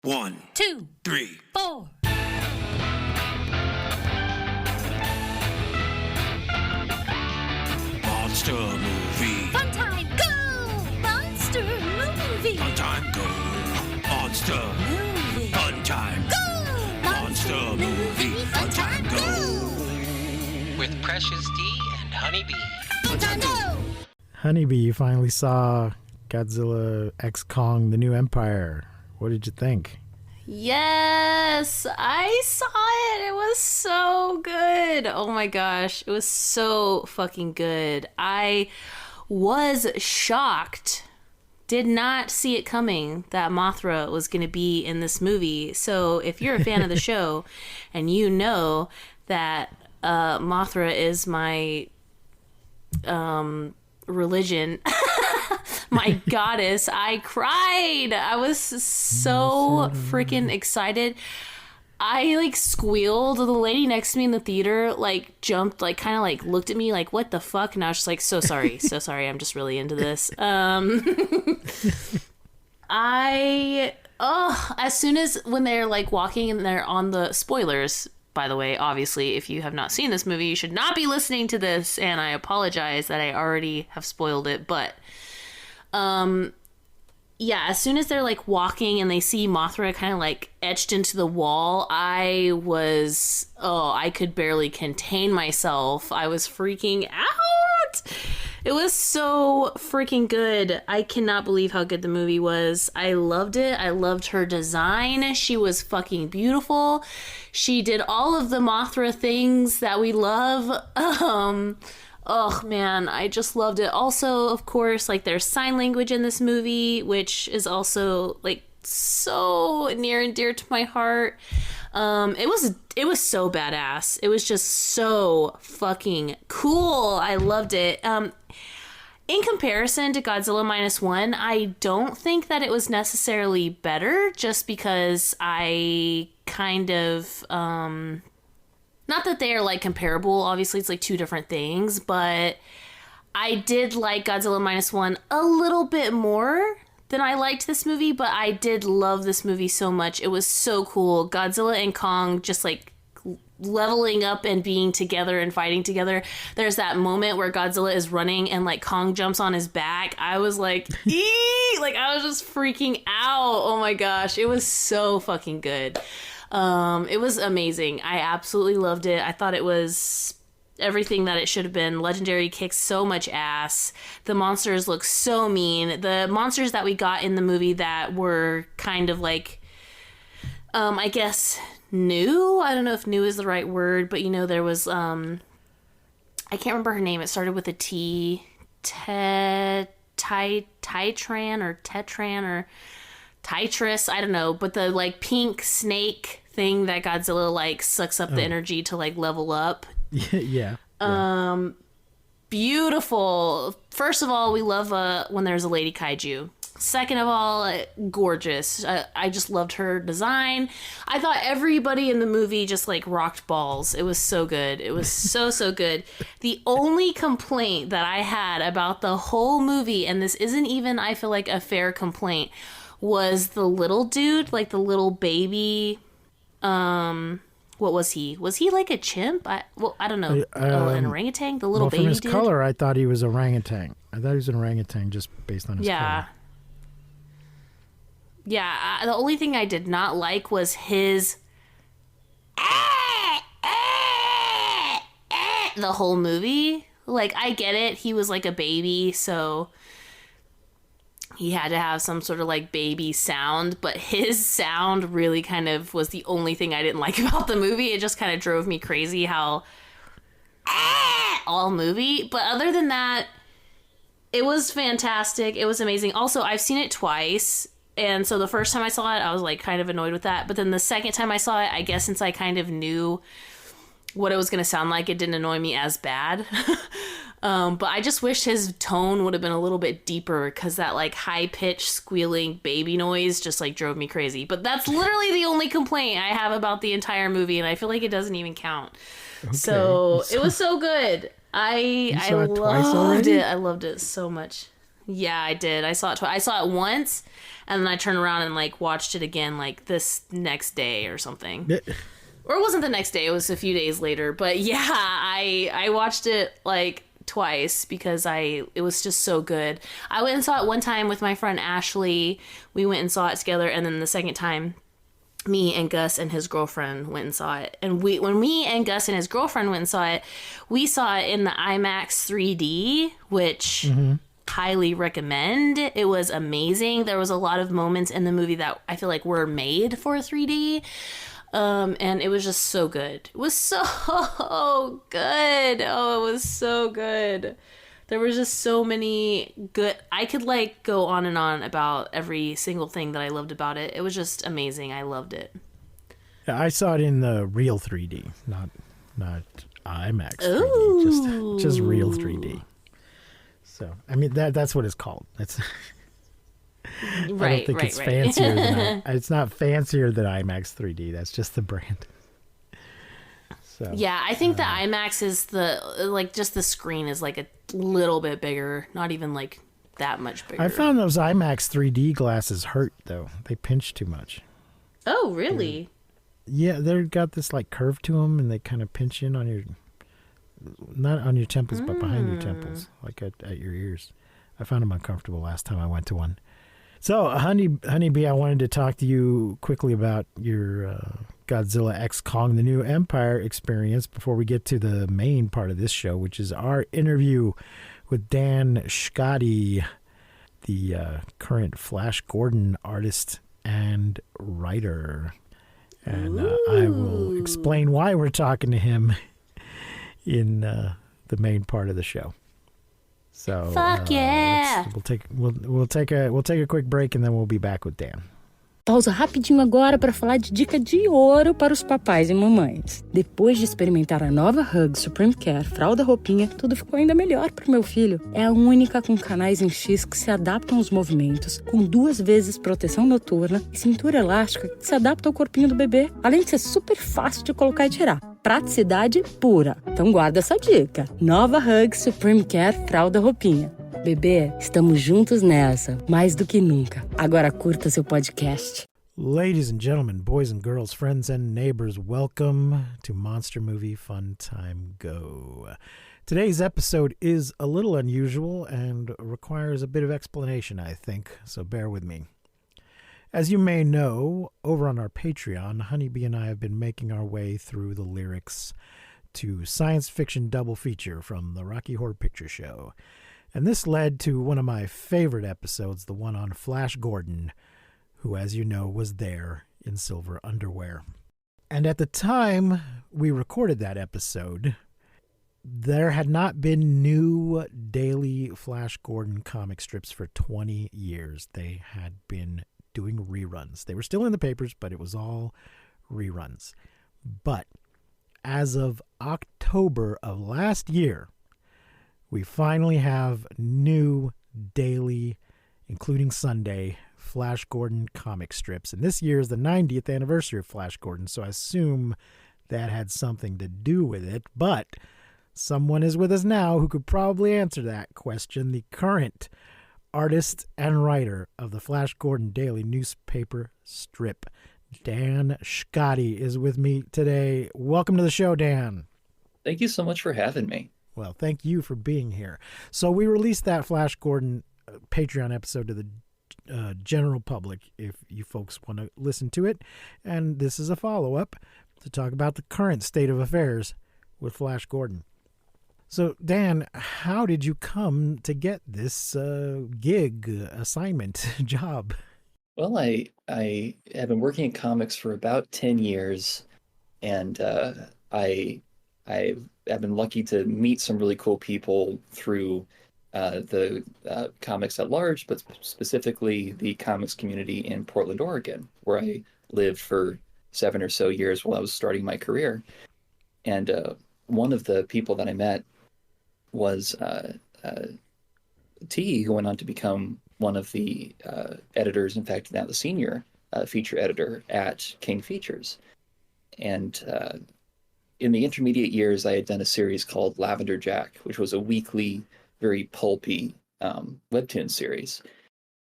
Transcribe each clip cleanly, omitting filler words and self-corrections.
1, 2, 3, 4. Monster movie. Fun time, go! Monster movie. Fun time, go. Monster Movie. Fun time. Go! Monster movie. Fun time, go. With Precious D and Honeybee. Fun time, go! Honeybee, you finally saw Godzilla X Kong, The New Empire. What did you think? Yes, I saw it. It was so good. Oh my gosh, it was so fucking good. I was shocked. Did not see it coming that Mothra was going to be in this movie. So if you're a fan of the show and you know that Mothra is my religion, my goddess, I cried. I was so freaking excited. I like squealed. The lady next to me in the theater like jumped, like kind of like looked at me like, what the fuck? And I was just like, so sorry, so sorry. I'm just really into this. As soon as when they're like walking and they're on the spoilers, by the way, obviously, if you have not seen this movie, you should not be listening to this. And I apologize that I already have spoiled it. But yeah, as soon as they're like walking and they see Mothra kind of like etched into the wall, I could barely contain myself. I was freaking out. It was so freaking good. I cannot believe how good the movie was. I loved it. I loved her design. She was fucking beautiful. She did all of the Mothra things that we love. Oh man, I just loved it. Also, of course, like there's sign language in this movie, which is also like so near and dear to my heart. It was so badass. It was just so fucking cool. I loved it. In comparison to Godzilla -1, I don't think that it was necessarily better, just because I kind of not that they are like comparable, obviously it's like two different things, but I did like Godzilla -1 a little bit more than I liked this movie, but I did love this movie so much. It was so cool. Godzilla and Kong just like leveling up and being together and fighting together. There's that moment where Godzilla is running and like Kong jumps on his back. I was like, ee! Like I was just freaking out. Oh my gosh, it was so fucking good. It was amazing. I absolutely loved it. I thought it was everything that it should have been. Legendary kicks so much ass. The monsters look so mean. The monsters that we got in the movie that were kind of like, I guess new. I don't know if new is the right word, but you know, there was, I can't remember her name. It started with a T. Titran or Tetran or Titrus, I don't know, but the like pink snake thing that Godzilla like sucks up the energy to like level up. Yeah. Beautiful. First of all, we love when there's a lady kaiju. Second of all, gorgeous. I just loved her design. I thought everybody in the movie just like rocked balls. It was so good. It was so good. The only complaint that I had about the whole movie, and this isn't even, I feel like, a fair complaint, was the little dude, like the little baby. What was he? Was he like a chimp? I don't know. An orangutan? The little baby from his dude? color, I thought he was orangutan. I thought he was an orangutan just based on his color. Yeah, the only thing I did not like was his the whole movie. Like, I get it. He was like a baby, so he had to have some sort of like baby sound, but his sound really kind of was the only thing I didn't like about the movie. It just kind of drove me crazy how all movie. But other than that, it was fantastic. It was amazing. Also, I've seen it twice. And so the first time I saw it, I was like kind of annoyed with that. But then the second time I saw it, I guess since I kind of knew what it was going to sound like, it didn't annoy me as bad. But I just wish his tone would have been a little bit deeper, because that like high-pitched squealing baby noise just like drove me crazy. But that's literally the only complaint I have about the entire movie, and I feel like it doesn't even count. Okay. So it was so good. I loved it. I loved it so much. Yeah, I did. I saw it I saw it once, and then I turned around and like watched it again like this next day or something. Or it wasn't the next day, it was a few days later. But yeah, I watched it like twice because it was just so good. I went and saw it one time with my friend Ashley. We went and saw it together, and then the second time me and Gus and his girlfriend went and saw it. And when me and Gus and his girlfriend went and saw it, we saw it in the IMAX 3D, which highly recommend. It was amazing. There was a lot of moments in the movie that I feel like were made for 3D. And it was just so good. It was so good. Oh, it was so good. There was just so many good... I could, like, go on and on about every single thing that I loved about it. It was just amazing. I loved it. Yeah, I saw it in the real 3D, not IMAX 3D, just real 3D. So, I mean, that's what it's called. That's... I don't think it's fancier than it's not fancier than IMAX 3D. That's just the brand. So, yeah, I think the IMAX is just the screen is like a little bit bigger, not even like that much bigger. I found those IMAX 3D glasses hurt though. They pinch too much. Oh, really? Yeah, they've got this like curve to them, and they kind of pinch in on your, not on your temples, but behind your temples, like at your ears. I found them uncomfortable last time I went to one. So, Honeybee, I wanted to talk to you quickly about your Godzilla X Kong, the New Empire experience before we get to the main part of this show, which is our interview with Dan Schkade, the current Flash Gordon artist and writer. And I will explain why we're talking to him in the main part of the show. So fuck yeah! We'll take a quick break, and then we'll be back with Dan. Pausa rapidinho agora para falar de dica de ouro para os papais e mamães. Depois de experimentar a nova Hug Supreme Care Fralda Roupinha, tudo ficou ainda melhor pro meu filho. É a única com canais em X que se adaptam aos movimentos, com 2 vezes proteção noturna e cintura elástica que se adapta ao corpinho do bebê, além de ser super fácil de colocar e tirar. Praticidade pura. Então guarda essa dica. Nova Hug Supreme Care Fralda Roupinha. Bebê, estamos juntos nessa, mais do que nunca. Agora curta seu podcast. Ladies and gentlemen, boys and girls, friends and neighbors, welcome to Monster Movie Fun Time Go. Today's episode is a little unusual and requires a bit of explanation, I think, so bear with me. As you may know, over on our Patreon, Honeybee and I have been making our way through the lyrics to science fiction double feature from the Rocky Horror Picture Show. And this led to one of my favorite episodes, the one on Flash Gordon, who, as you know, was there in silver underwear. And at the time we recorded that episode, there had not been new daily Flash Gordon comic strips for 20 years. They had been doing reruns. They were still in the papers, but it was all reruns. But as of October of last year, we finally have new daily, including Sunday, Flash Gordon comic strips. And this year is the 90th anniversary of Flash Gordon, so I assume that had something to do with it. But someone is with us now who could probably answer that question. The current artist and writer of the Flash Gordon daily newspaper strip, Dan Schkade, is with me today. Welcome to the show, Dan. Thank you so much for having me. Well, thank you for being here. So we released that Flash Gordon Patreon episode to the general public if you folks want to listen to it. And this is a follow-up to talk about the current state of affairs with Flash Gordon. So, Dan, how did you come to get this gig, assignment, job? Well, I have been working in comics for about 10 years, and I have been lucky to meet some really cool people through the comics at large, but specifically the comics community in Portland, Oregon, where I lived for 7 or so years while I was starting my career. And one of the people that I met was T, who went on to become one of the editors, in fact, now the senior feature editor at King Features. And in the intermediate years, I had done a series called Lavender Jack, which was a weekly, very pulpy webtoon series,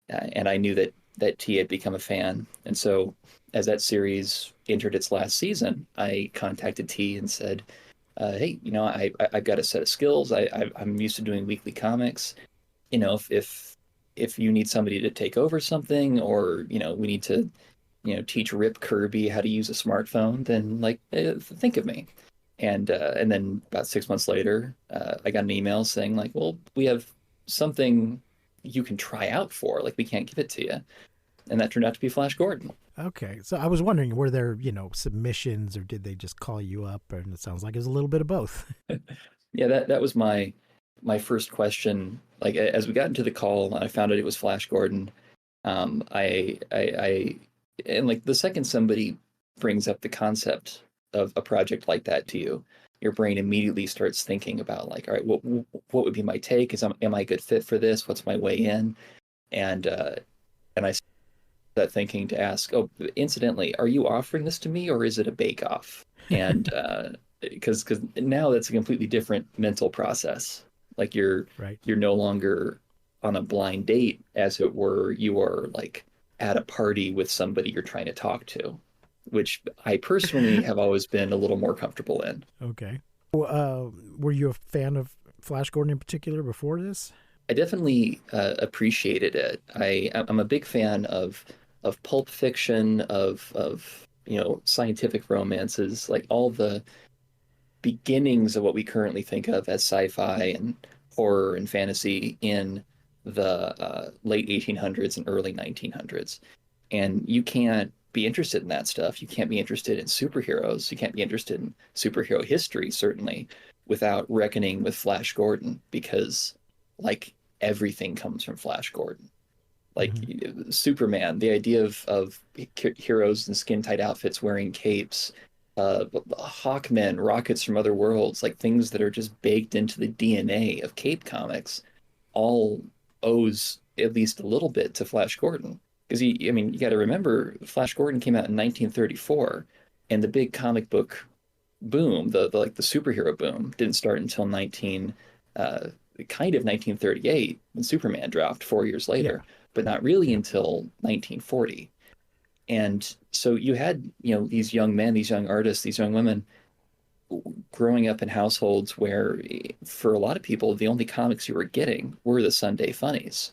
and I knew that T had become a fan, and so as that series entered its last season, I contacted T and said, "Hey, I've got a set of skills. I'm used to doing weekly comics. If you need somebody to take over something, or we need to teach Rip Kirby how to use a smartphone, then think of me." And then about 6 months later, I got an email saying like, "Well, we have something you can try out for. Like, we can't give it to you." And that turned out to be Flash Gordon. Okay, so I was wondering, were there submissions, or did they just call you up? And it sounds like it was a little bit of both. Yeah, that was my first question. Like, as we got into the call, I found out it was Flash Gordon. I and like the second somebody brings up the concept of a project like that to you, your brain immediately starts thinking about like, all right, what would be my take? Am I a good fit for this? What's my way in? And I started that thinking to ask, oh, incidentally, are you offering this to me, or is it a bake off? And because now that's a completely different mental process. Like you're no longer on a blind date, as it were. You are like at a party with somebody you're trying to talk to, which I personally have always been a little more comfortable in. Okay. Well, were you a fan of Flash Gordon in particular before this? I definitely appreciated it. I'm a big fan of pulp fiction, of scientific romances, like all the beginnings of what we currently think of as sci-fi and horror and fantasy in the late 1800s and early 1900s. And you can't be interested in that stuff. You can't be interested in superheroes. You can't be interested in superhero history, certainly, without reckoning with Flash Gordon, because like everything comes from Flash Gordon. Like Superman, the idea of heroes in skin-tight outfits wearing capes, Hawkmen, rockets from other worlds, like things that are just baked into the DNA of Cape Comics, all owes at least a little bit to Flash Gordon. Because you got to remember, Flash Gordon came out in 1934, and the big comic book boom, the superhero boom, didn't start until 1938 when Superman dropped 4 years later, but not really until 1940. And so you had these young men, these young artists, these young women growing up in households where, for a lot of people, the only comics you were getting were the Sunday funnies.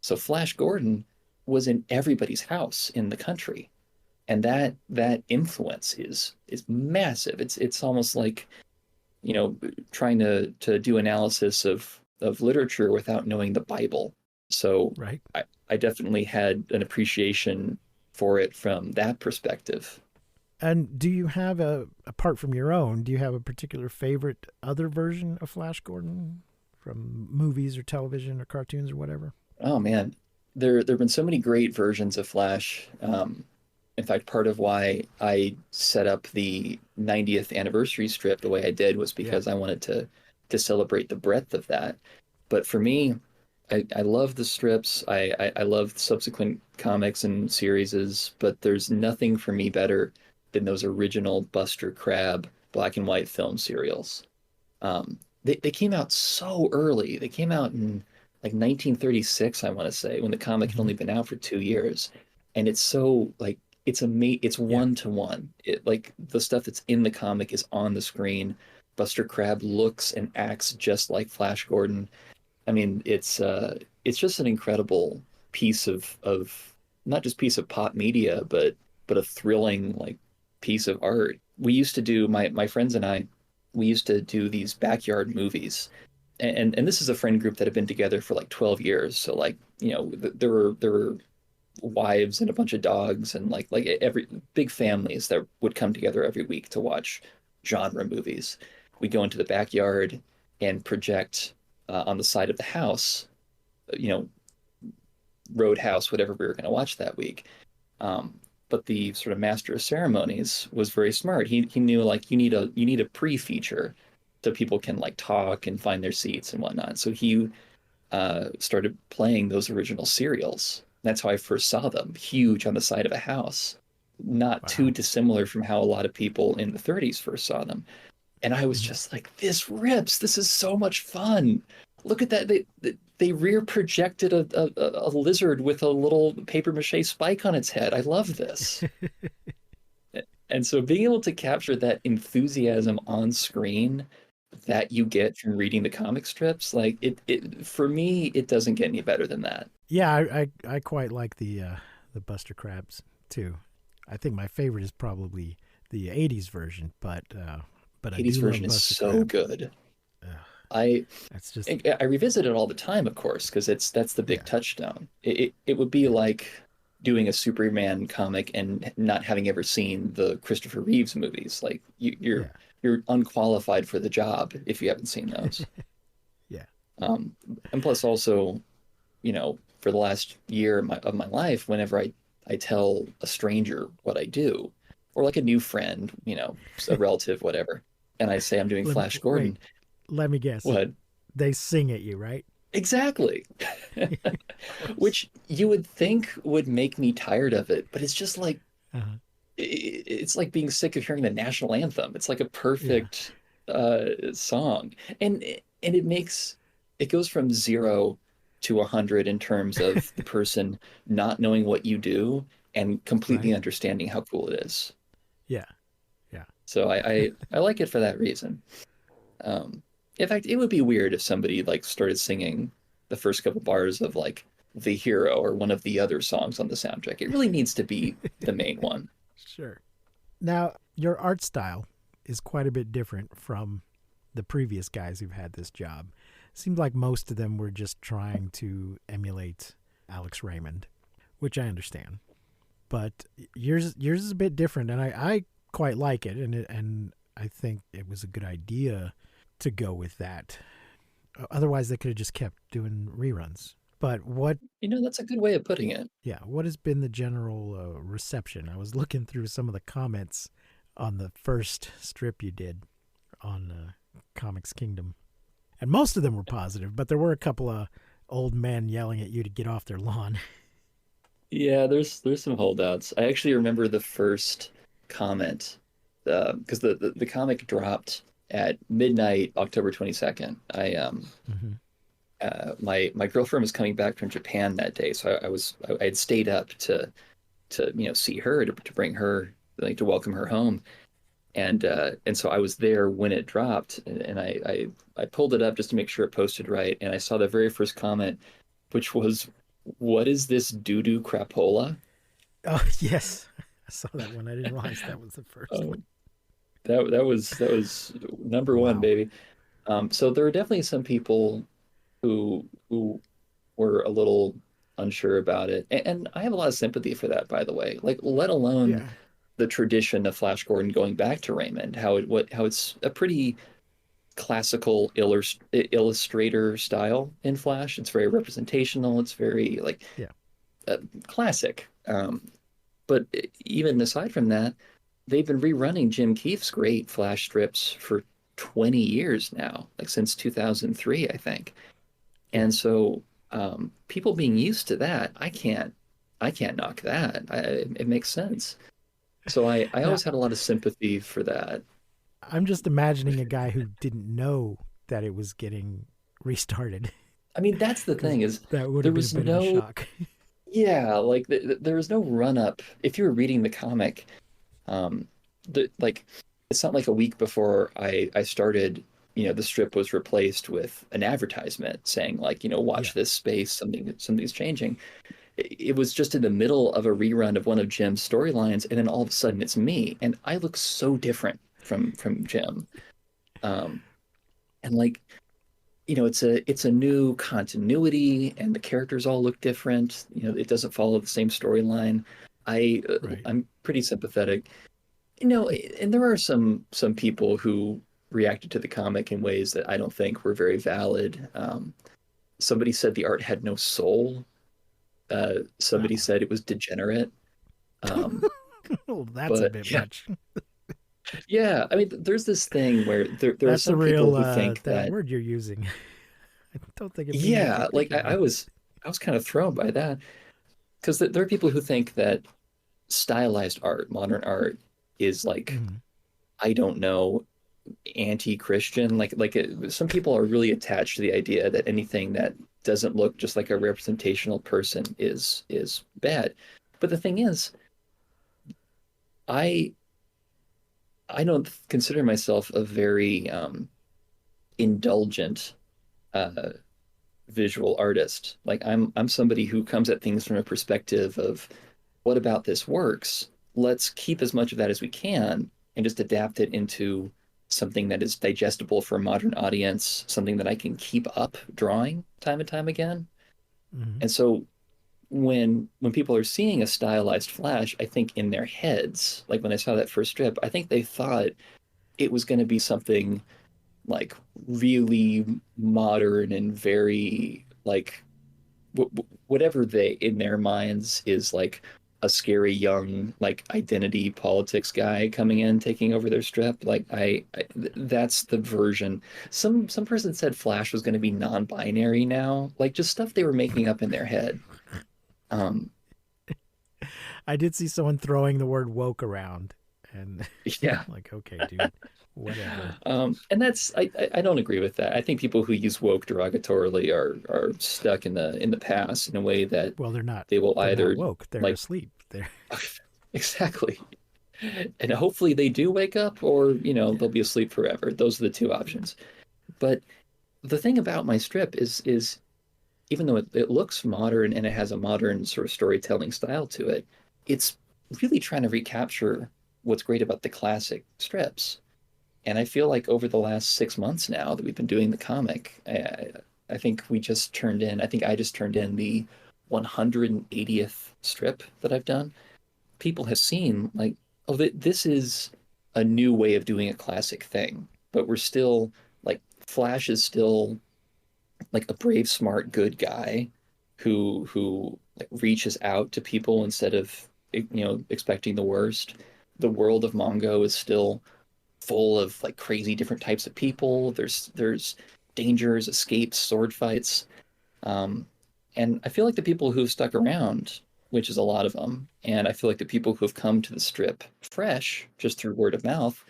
So Flash Gordon was in everybody's house in the country, and that influence is massive. It's almost like trying to do analysis of literature without knowing the Bible. So I definitely had an appreciation for it from that perspective. And do you have apart from your own, do you have a particular favorite other version of Flash Gordon from movies or television or cartoons or whatever? Oh man, there have been so many great versions of Flash. In fact, part of why I set up the 90th anniversary strip the way I did was because I wanted to celebrate the breadth of that. But for me, I love the strips. I love subsequent comics and series, but there's nothing for me better than those original Buster Crabbe black and white film serials. They came out so early. They came out in like 1936, I want to say, when the comic had only been out for 2 years. And it's so like, it's one-to-one. Like the stuff that's in the comic is on the screen. Buster Crabbe looks and acts just like Flash Gordon. I mean, it's just an incredible piece of not just piece of pop media, but a thrilling like piece of art. We used to do, my friends and I, we used to do these backyard movies, and this is a friend group that had been together for like 12 years. So like there were wives and a bunch of dogs and like every big families that would come together every week to watch genre movies. We go into the backyard and project on the side of the house, Roadhouse, whatever we were going to watch that week. But the sort of master of ceremonies was very smart. He knew like you need a pre-feature so people can like talk and find their seats and whatnot. So he started playing those original serials. That's how I first saw them, huge on the side of a house, not too dissimilar from how a lot of people in the 30s first saw them. And I was just like, this rips. This is so much fun. Look at that. they rear projected a lizard with a little paper mache spike on its head. I love this. And so being able to capture that enthusiasm on screen that you get from reading the comic strips, like it for me, it doesn't get any better than that. Yeah, I quite like the Buster Crabs too. I think my favorite is probably the '80s version, but I 80s do version love is Buster so Crabs. good. Ugh, I that's just I revisit it all the time, of course, because that's the big Yeah. touchstone. It would be like doing a Superman comic and not having ever seen the Christopher Reeves movies. Like yeah, you're unqualified for the job if you haven't seen those. yeah, Um, and plus, also, for the last year of my life, whenever I tell a stranger what I do, or like a new friend, a relative, whatever, and I say I'm doing Let me, Flash wait, Gordon, let me guess. what? They sing at you, right? Exactly. Which you would think would make me tired of it, but it's just like Uh-huh. it's like being sick of hearing the national anthem. It's like a Yeah, perfect song, and it goes from 0 to 100 in terms of the person not knowing what you do and completely right. understanding how cool it is. Yeah, yeah. So I like it for that reason. Um, in fact, it would be weird if somebody like started singing the first couple bars of like The Hero or one of the other songs on the soundtrack. It really needs to be the main one. Sure. Now, your art style is quite a bit different from the previous guys who've had this job. Seemed like most of them were just trying to emulate Alex Raymond, which I understand. But yours is a bit different, and I quite like it, and I think it was a good idea to go with that. Otherwise, they could have just kept doing reruns. But That's a good way of putting it. yeah, what has been the general reception? I was looking through some of the comments on the first strip you did on Comics Kingdom, and most of them were positive, but there were a couple of old men yelling at you to get off their lawn. Yeah, there's some holdouts. I actually remember the first comment because the comic dropped at midnight, October 22nd. Mm-hmm. My girlfriend was coming back from Japan that day, so I had stayed up to see her to bring her, like, to welcome her home, and so I was there when it dropped, and I pulled it up just to make sure it posted right, and I saw the very first comment, which was, "What is this doo-doo crapola?" Oh yes, I saw that one. I didn't realize that was the first Oh, one. that was number one, Wow. baby. So there are definitely some people who were a little unsure about it, and I have a lot of sympathy for that, by the way. Like, let alone Yeah. the tradition of Flash Gordon going back to Raymond, how it's a pretty classical illustrator style in Flash. It's very representational. It's very like Yeah. classic. But even aside from that, they've been rerunning Jim Keefe's great Flash strips for 20 years now, like since 2003, I think. Yeah. And so people being used to that, I can't knock that. It makes sense. So I Now, always had a lot of sympathy for that. I'm just imagining a guy who didn't know that it was getting restarted, I mean, that's the because thing is that would there have been a was bit of a no, shock. yeah, like there was no run up. If you were reading the comic, um, like it's not like a week before I started, the strip was replaced with an advertisement saying, like, Yeah. watch this space, something's changing. It was just in the middle of a rerun of one of Jim's storylines, and then all of a sudden it's me, and I look so different from Jim. Um, and like, it's a new continuity, and the characters all look different. It doesn't follow the same storyline. Right. I'm pretty sympathetic. And there are some people who reacted to the comic in ways that I don't think were very valid. Somebody said the art had no soul. Somebody Wow. said it was degenerate. Um, Oh, that's a but bit yeah, much. yeah. I mean, there's this thing where there are That's a some people real who think that that, word you're using. I don't think of being like you yeah, think like of me. I was kind of thrown by that because there are people who think that stylized art, modern art, is like, Mhm. I don't know, anti-Christian. Some people are really attached to the idea that anything that doesn't look just like a representational person is bad. But the thing is, I I don't consider myself a very indulgent uh, visual artist. Like I'm somebody who comes at things from a perspective of what about this works? Let's keep as much of that as we can and just adapt it into something that is digestible for a modern audience, something that I can keep up drawing time and time again. Mhm. And so when people are seeing a stylized Flash, I think in their heads, like when I saw that first strip, I think they thought it was going to be something like really modern and very like whatever they in their minds is like a scary young like identity politics guy coming in taking over their strip. Like that's the version. Some person said Flash was going to be non-binary now, like just stuff they were making up in their head. um I did see someone throwing the word woke around, and yeah. like, okay, dude, whatever. And that's I don't agree with that. I think people who use woke derogatorily are stuck in the past in a way that Well, they're not. they will They're either not woke. They're like asleep. They're exactly, and hopefully they do wake up, or they'll be asleep forever. Those are the two options. But the thing about my strip is even though it looks modern and it has a modern sort of storytelling style to it, it's really trying to recapture what's great about the classic strips. And I feel like over the last 6 months now that we've been doing the comic, I think I think I just turned in the 180th strip that I've done. People have seen like, oh, this is a new way of doing a classic thing, but we're still like, Flash is still like a brave, smart, good guy who like reaches out to people instead of expecting the worst. The world of Mongo is still full of like crazy different types of people. There's dangers, escapes, sword fights, and I feel like the people who've stuck around, which is a lot of them, and I feel like the people who've come to the strip fresh just through word of mouth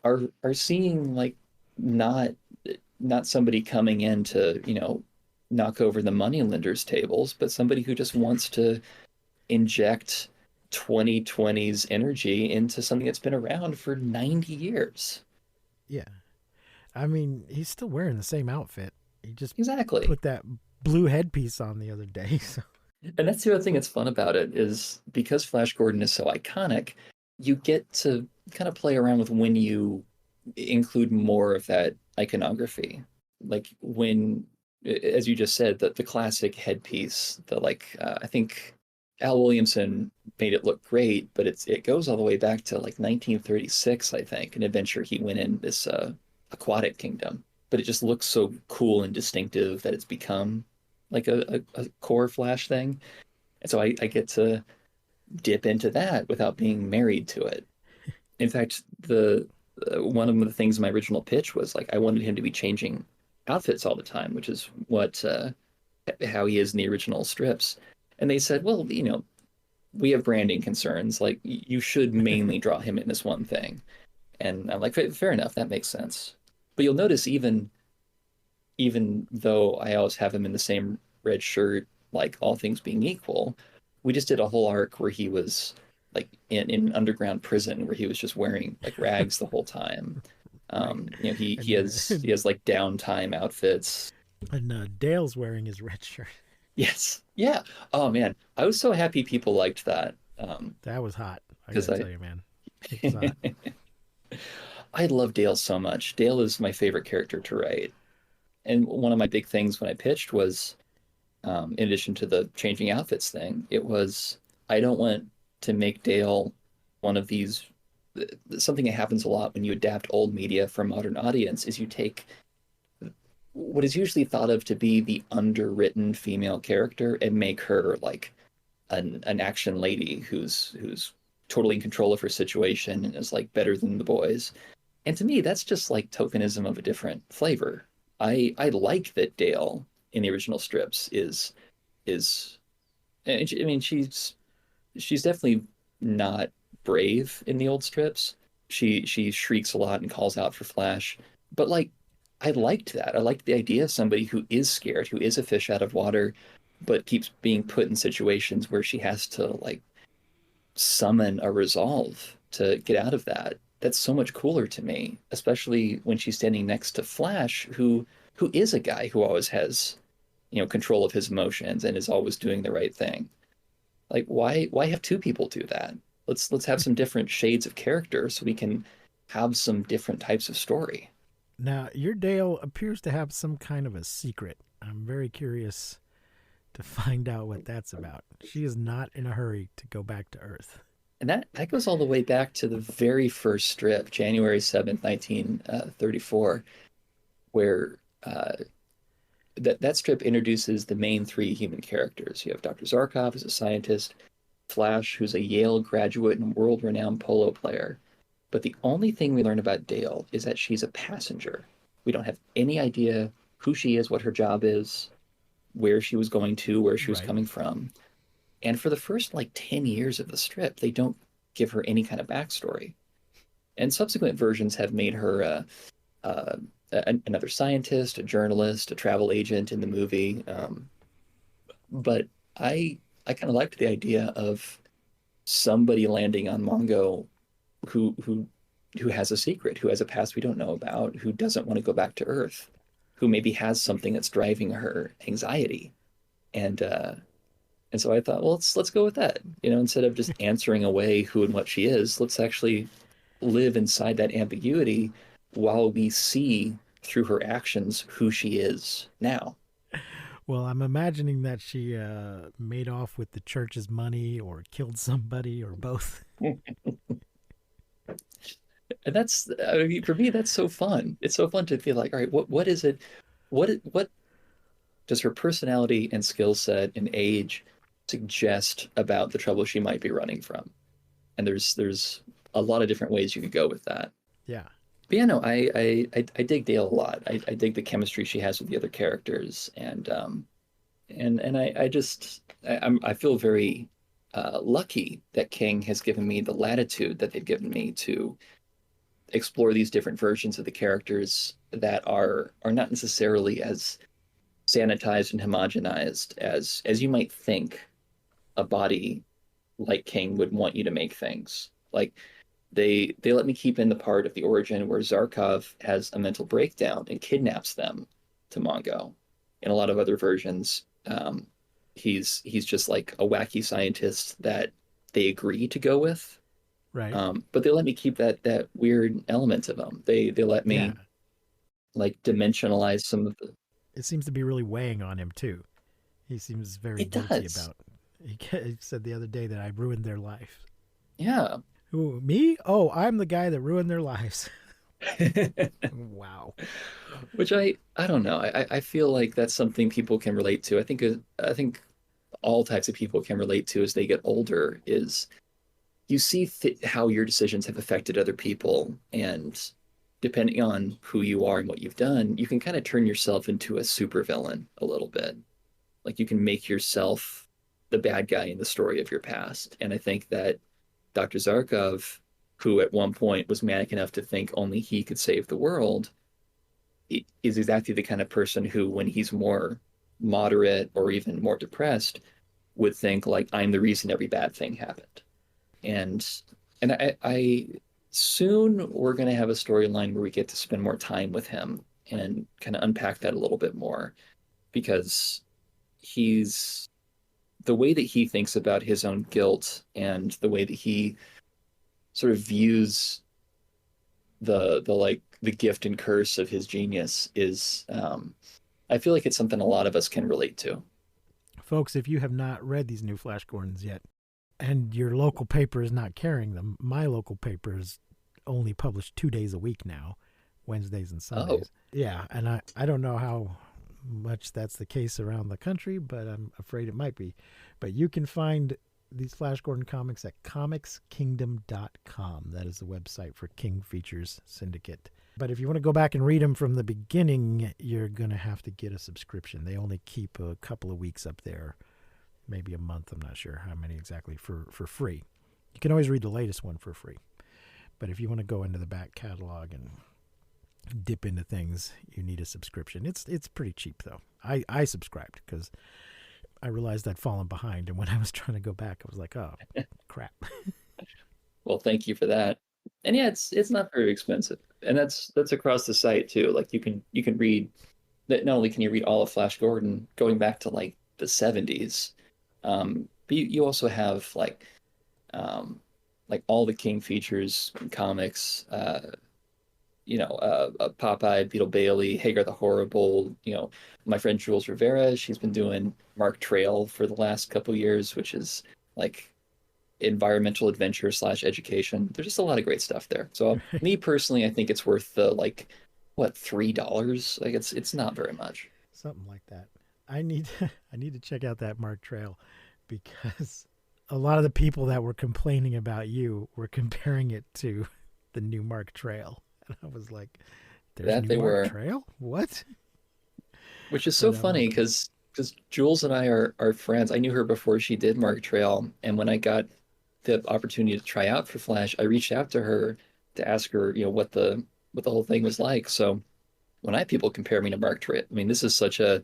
are seeing like not not somebody coming in to knock over the moneylenders tables, but somebody who just wants to inject 2020's energy into something that's been around for 90 years. yeah. I mean, he's still wearing the same outfit. He just Exactly. put that blue headpiece on the other day. So And that's the other thing that's fun about it is because Flash Gordon is so iconic, you get to kind of play around with when you include more of that iconography. Like when, as you just said, the classic headpiece, I think Al Williamson made it look great, but it goes all the way back to like 1936, I think, an adventure he went in, this aquatic kingdom. But it just looks so cool and distinctive that it's become like a core Flash thing. And so I get to dip into that without being married to it. In fact, the one of the things in my original pitch was like I wanted him to be changing outfits all the time, which is what how he is in the original strips. And they said, well, we have branding concerns. Like you should mainly draw him in this one thing. And I'm like, fair enough, that makes sense. But you'll notice even though I always have him in the same red shirt, like all things being equal, we just did a whole arc where he was like in an underground prison where he was just wearing like rags the whole time. He has like downtime outfits. and Dale's wearing his red shirt. Yes. Yeah. Oh man. I was so happy people liked that. That was hot. I 'Cause gotta tell you, man. It was hot. I love Dale so much. Dale is my favorite character to write. And one of my big things when I pitched was, in addition to the changing outfits thing, it was I don't want to make Dale one of these. Something that happens a lot when you adapt old media for a modern audience is you take what is usually thought of to be the underwritten female character and make her like an action lady who's totally in control of her situation and is like better than the boys. And to me, that's just like tokenism of a different flavor. I like that Dale in the original strips is I mean she's definitely not brave in the old strips. She shrieks a lot and calls out for Flash, but like I liked that. I liked the idea of somebody who is scared, who is a fish out of water, but keeps being put in situations where she has to like summon a resolve to get out of that. That's so much cooler to me, especially when she's standing next to Flash, who is a guy who always has, control of his emotions and is always doing the right thing. Like why have two people do that? Let's have some different shades of character so we can have some different types of story. Now, your Dale appears to have some kind of a secret. I'm very curious to find out what that's about. She is not in a hurry to go back to Earth. And that goes all the way back to the very first strip, January 7th, 1934, where that strip introduces the main three human characters. You have Dr. Zarkov, who's a scientist, Flash, who's a Yale graduate and world-renowned polo player. But the only thing we learn about Dale is that she's a passenger. We don't have any idea who she is, what her job is, where she was going to, where she was coming from. And for the first 10 years of the strip, they don't give her any kind of backstory. And subsequent versions have made her another scientist, a journalist, a travel agent in the movie. But I kind of liked the idea of somebody landing on Mongo who has a secret, who has a past we don't know about, who doesn't want to go back to Earth, who maybe has something that's driving her anxiety. And so I thought, well, let's go with that. Instead of just answering away who and what she is, let's actually live inside that ambiguity while we see through her actions who she is now. Well, I'm imagining that she made off with the church's money or killed somebody or both. And for me, that's so fun. It's so fun to feel like, all right, what is it? What does her personality and skill set and age suggest about the trouble she might be running from? And there's a lot of different ways you could go with that. Yeah. But yeah, no, I dig Dale a lot. I dig the chemistry she has with the other characters, and I feel very lucky that King has given me the latitude that they've given me to explore these different versions of the characters that are not necessarily as sanitized and homogenized as you might think a body like King would want you to make things. Like they let me keep in the part of the origin where Zarkov has a mental breakdown and kidnaps them to Mongo. In a lot of other versions, he's just like a wacky scientist that they agree to go with. Right. But they let me keep that weird element of him. They let me dimensionalize some of the. It seems to be really weighing on him too. He seems very guilty about. He said the other day that I ruined their life. Yeah. Who, me? Oh, I'm the guy that ruined their lives. Wow. Which I don't know. I feel like that's something people can relate to. I think all types of people can relate to as they get older is you see how your decisions have affected other people, and depending on who you are and what you've done, you can kind of turn yourself into a supervillain a little bit. Like you can make yourself the bad guy in the story of your past. And I think that Dr. Zarkov, who at one point was manic enough to think only he could save the world, is exactly the kind of person who, when he's more moderate or even more depressed, would think like, I'm the reason every bad thing happened. And I soon we're going to have a storyline where we get to spend more time with him and kind of unpack that a little bit more, because the way that he thinks about his own guilt and the way that he sort of views the gift and curse of his genius is, I feel like it's something a lot of us can relate to. Folks, if you have not read these new Flash Gordons yet, and your local paper is not carrying them, my local paper is only published 2 days a week now, Wednesdays and Sundays. Oh. Yeah, and I don't know how much that's the case around the country, but I'm afraid it might be. But you can find these Flash Gordon comics at comicskingdom.com. That is the website for King Features Syndicate. But if you want to go back and read them from the beginning, you're going to have to get a subscription. They only keep a couple of weeks up there, maybe a month. I'm not sure how many exactly, for free. You can always read the latest one for free. But if you want to go into the back catalog and dip into things, you need a subscription. It's pretty cheap though. I subscribed because I realized I'd fallen behind, and when I was trying to go back, I was like, oh crap. Well, thank you for that. And yeah, it's not very expensive, and that's across the site too. Like you can read that. Not only can you read all of Flash Gordon going back to like the 70s, but you also have like all the King features comics. Popeye, Beetle Bailey, Hagar the Horrible. My friend Jules Rivera, she's been doing Mark Trail for the last couple years, which is like environmental adventure / education. There's just a lot of great stuff there. So me personally, I think it's worth the $3. Like it's not very much. Something like that. I need to check out that Mark Trail because a lot of the people that were complaining about you were comparing it to the new Mark Trail. And I was like, there's new Mark Trail? What? Which is so funny because Jules and I are friends. I knew her before she did Mark Trail, and when I got the opportunity to try out for Flash, I reached out to her to ask her, what the whole thing was like. So when I have people compare me to Mark Trail, I mean, this is such a,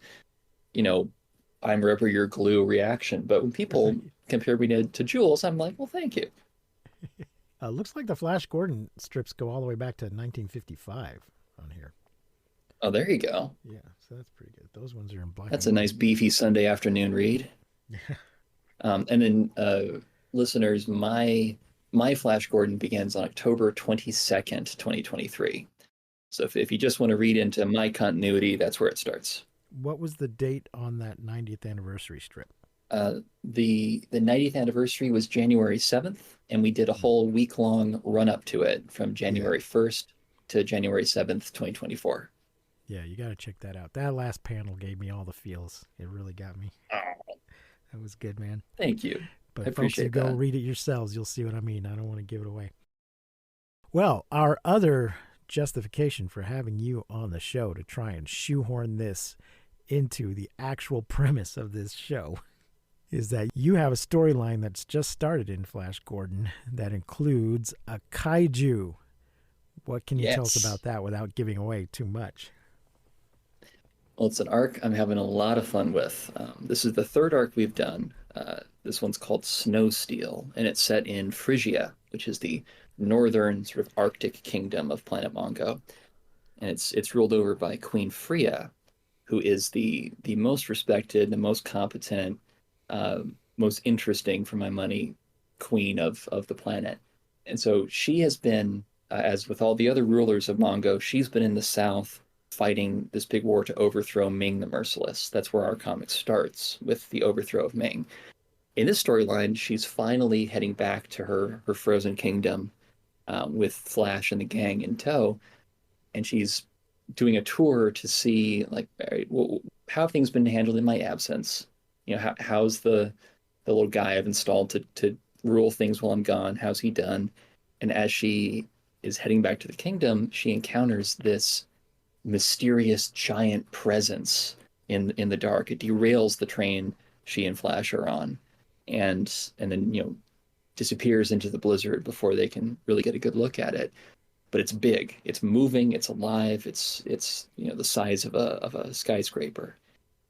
I'm rubber, you're glue reaction. But when people compare me to Jules, I'm like, well, thank you. Looks like the Flash Gordon strips go all the way back to 1955 on here. Oh, there you go. Yeah, so that's pretty good. Those ones are in black. That's a nice beefy Sunday afternoon read. And then listeners, my Flash Gordon begins on October 22nd, 2023. So if you just want to read into my continuity, that's where it starts. What was the date on that 90th anniversary strip? The 90th anniversary was January 7th, and we did a whole week-long run-up to it from January 1st to January 7th, 2024. Yeah, you got to check that out. That last panel gave me all the feels. It really got me. Oh. That was good, man. Thank you. But I folks, you go read it yourselves. You'll see what I mean. I don't want to give it away. Well, our other justification for having you on the show to try and shoehorn this into the actual premise of this show is that you have a storyline that's just started in Flash Gordon that includes a kaiju. What can you tell us about that without giving away too much? Well, it's an arc I'm having a lot of fun with. This is the third arc we've done. This one's called Snow Steel, and it's set in Phrygia, which is the northern sort of Arctic kingdom of Planet Mongo. And it's ruled over by Queen Freya, who is the most respected, the most competent, most interesting for my money queen of the planet. And so she has been, as with all the other rulers of Mongo, she's been in the south fighting this big war to overthrow Ming the Merciless. That's where our comic starts, with the overthrow of Ming. In this storyline, she's finally heading back to her frozen kingdom with Flash and the gang in tow, and she's doing a tour to see how have things been handled in my absence. How's the little guy I've installed to rule things while I'm gone? How's he done? And as she is heading back to the kingdom, she encounters this mysterious giant presence in the dark. It derails the train she and Flash are on, and then disappears into the blizzard before they can really get a good look at it. But it's big, it's moving, it's alive, it's the size of a skyscraper,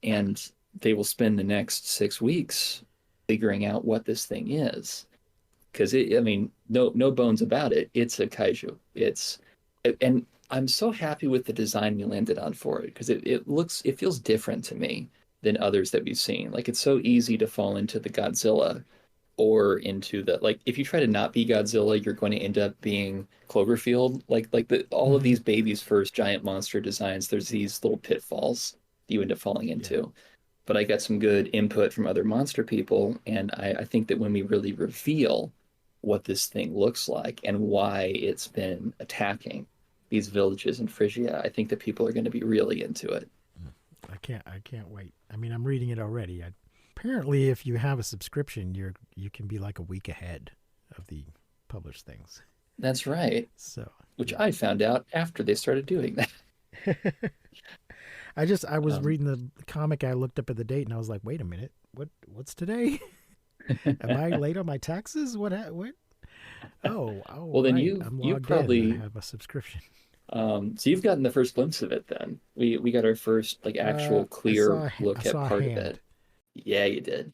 and they will spend the next 6 weeks figuring out what this thing is, because no bones about it, it's a kaiju. And I'm so happy with the design we landed on for it, because it feels different to me than others that we've seen. Like, it's so easy to fall into the Godzilla or into the, if you try to not be Godzilla, you're going to end up being Cloverfield. All of these baby's first giant monster designs, there's these little pitfalls you end up falling into. Yeah. But I got some good input from other monster people, and I think that when we really reveal what this thing looks like and why it's been attacking these villages in Phrygia, I think that people are going to be really into it. I can't wait. I'm reading it already. Apparently, if you have a subscription, you can be like a week ahead of the published things. That's right. So, which I found out after they started doing that. I was reading the comic. I looked up at the date and I was like, wait a minute, what's today? Am I late on my taxes? What? Oh, well, then right. you I'm logged probably in. I have a subscription. So you've gotten the first glimpse of it then. We got our first like actual clear I look at saw a part of hand. it. Yeah, you did.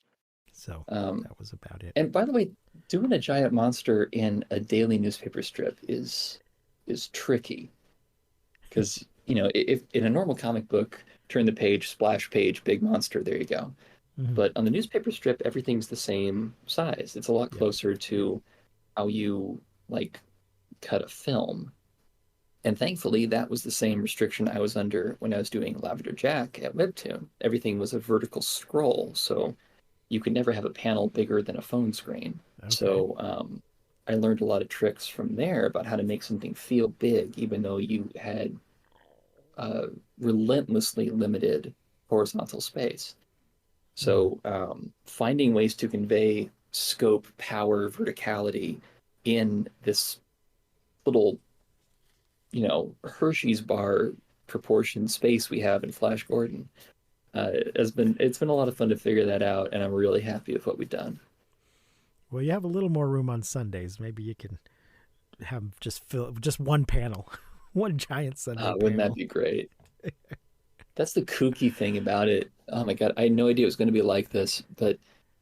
So Um, that was about it. and by the way, doing a giant monster in a daily newspaper strip is tricky because if in a normal comic book, turn the page, splash page, big monster, there you go. Mhm. But on the newspaper strip, everything's the same size. It's a lot Yeah. closer to how you like cut a film. And thankfully, that was the same restriction I was under when I was doing Lavender Jack at Webtoon. Everything was a vertical scroll, so you could never have a panel bigger than a phone screen. Okay. So I learned a lot of tricks from there about how to make something feel big, even though you had relentlessly limited horizontal space. So finding ways to convey scope, power, verticality in this little, Hershey's bar proportion space we have in Flash Gordon it's been a lot of fun to figure that out, and I'm really happy with what we've done. Well, you have a little more room on Sundays. Maybe you can have just one panel, one giant Sunday Wouldn't panel. that be great? That's the kooky thing about it. Oh my God, I had no idea it was going to be like this, but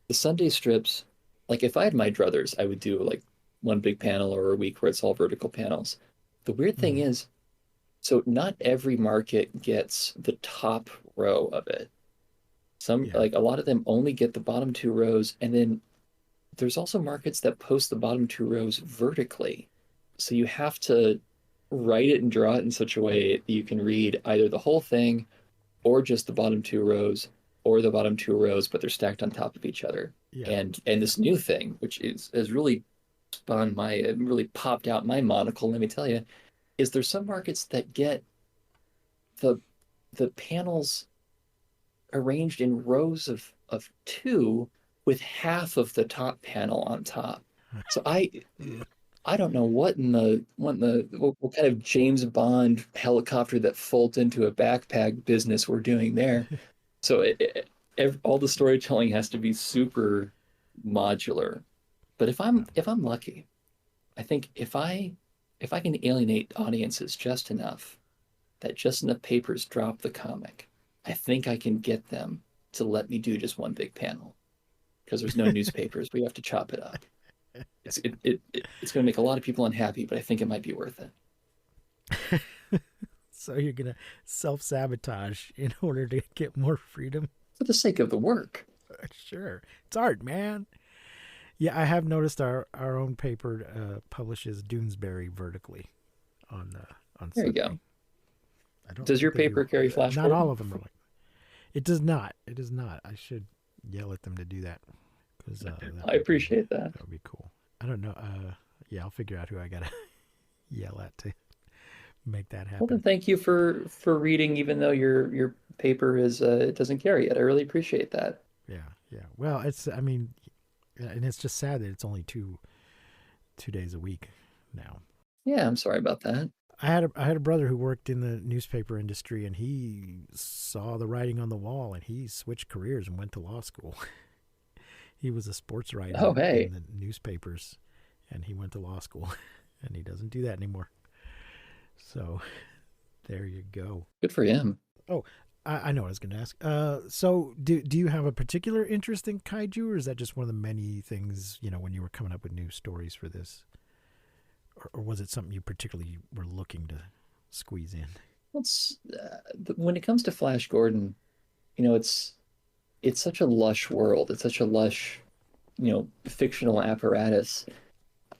the Sunday strips, like if I had my druthers, I would do like one big panel or a week where it's all vertical panels. The weird thing is, so not every market gets the top row of it. Like a lot of them only get the bottom two rows, and then there's also markets that post the bottom two rows vertically. So you have to write it and draw it in such a way that you can read either the whole thing or just the bottom two rows or the bottom two rows, but they're stacked on top of each other. Yeah. And this new thing, which has really really popped out my monocle, let me tell you, is there's some markets that get the panels arranged in rows of two with half of the top panel on top. So I don't know what kind of James Bond helicopter that folds into a backpack business we're doing there. So all the storytelling has to be super modular. But if I'm lucky, I think if I can alienate audiences just enough papers drop the comic, I think I can get them to let me do just one big panel because there's no newspapers. We have to chop it up. It's going to make a lot of people unhappy, but I think it might be worth it. So you're going to self-sabotage in order to get more freedom? For the sake of the work. Sure. It's art, man. Yeah, I have noticed our own paper publishes Doonesbury vertically on There you Sunday. go. Does your paper carry Flash Not Gordon? all of them are like. It does not. It does not. I should yell at them to do that. Cause, I appreciate that. That would be cool. I don't know. Yeah, I'll figure out who I gotta yell at to make that happen. Well, then thank you for reading, even though your paper is it doesn't carry it. I really appreciate that. Yeah. Well, and it's just sad that it's only two days a week now. Yeah, I'm sorry about that. I had a brother who worked in the newspaper industry, and he saw the writing on the wall, and he switched careers and went to law school. He was a sports writer in the newspapers, and he went to law school, and he doesn't do that anymore. So there you go. Good for him. Oh, I know what I was going to ask. So do you have a particular interest in kaiju, or is that just one of the many things, when you were coming up with new stories for this? Or was it something you particularly were looking to squeeze in? When it comes to Flash Gordon, it's such a lush world. It's such a lush, fictional apparatus